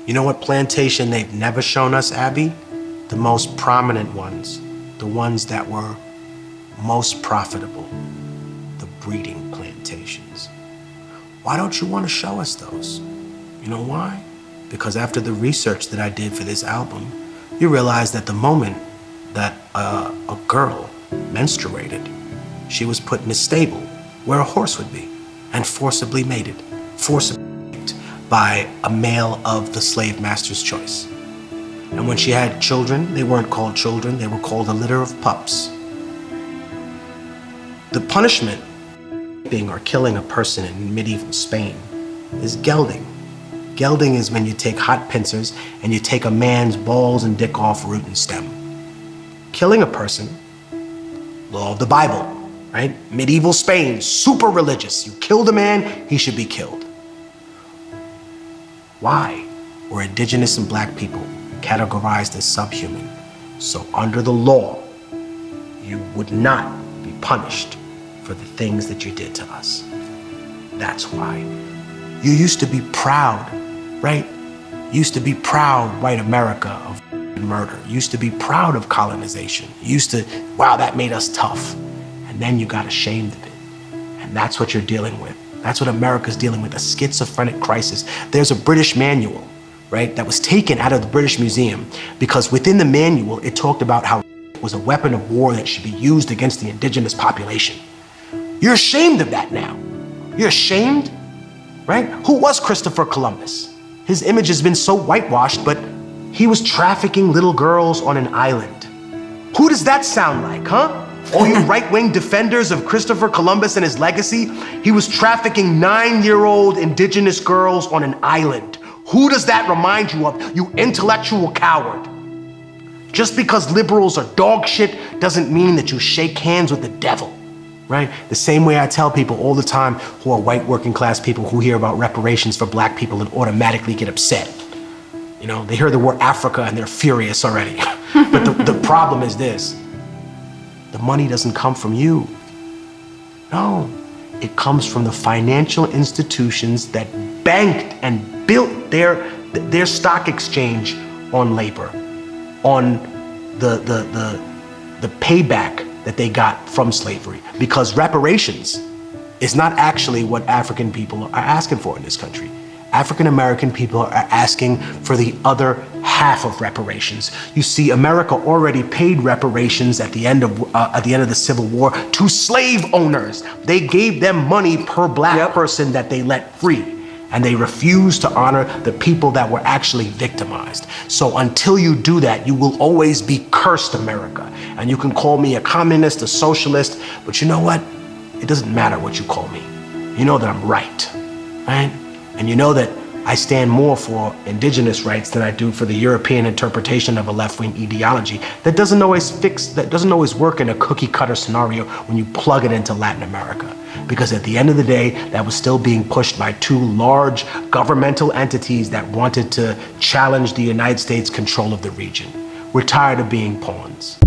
You know what plantation they've never shown us, Abby? The most prominent ones, the ones that were most profitable, the breeding plantations. Why don't you want to show us those? You know why? Because after the research that I did for this album, you realize that the moment that a girl menstruated, she was put in a stable where a horse would be and forcibly mated, forcibly raped by a male of the slave master's choice. And when she had children, they weren't called children, they were called a litter of pups. The punishment being or killing a person in medieval Spain is gelding. Gelding is when you take hot pincers and you take a man's balls and dick off root and stem. Killing a person, law of the Bible, right? Medieval Spain, super religious. You killed a man, he should be killed. Why were indigenous and black people categorized as subhuman? So under the law, you would not be punished for the things that you did to us. That's why. You used to be proud, right? You used to be proud, white America, of murder. You used to be proud of colonization. You used to, wow, that made us tough. And then you got ashamed of it. And that's what you're dealing with. That's what America's dealing with, a schizophrenic crisis. There's a British manual, right, that was taken out of the British Museum because within the manual, it talked about how it was a weapon of war that should be used against the indigenous population. You're ashamed of that now. You're ashamed, right? Who was Christopher Columbus? His image has been so whitewashed, but he was trafficking little girls on an island. Who does that sound like, huh? All you right-wing defenders of Christopher Columbus and his legacy, he was trafficking 9-year-old indigenous girls on an island. Who does that remind you of, you intellectual coward? Just because liberals are dog shit doesn't mean that you shake hands with the devil. Right? The same way I tell people all the time who are white working class people who hear about reparations for black people and automatically get upset. You know, they hear the word Africa and they're furious already. But the problem is this, the money doesn't come from you. No, it comes from the financial institutions that banked and built their stock exchange on labor, on the payback that they got from slavery, because reparations is not actually what African people are asking for in this country. African American people are asking for the other half of reparations. You see, America already paid reparations at the end of the Civil War to slave owners. They gave them money per black person that they let free. And they refused to honor the people that were actually victimized. So until you do that, you will always be cursed, America. And you can call me a communist, a socialist, but you know what? It doesn't matter what you call me. You know that I'm right? And you know that I stand more for indigenous rights than I do for the European interpretation of a left-wing ideology that doesn't always work in a cookie-cutter scenario when you plug it into Latin America. Because at the end of the day, that was still being pushed by two large governmental entities that wanted to challenge the United States' control of the region. We're tired of being pawns.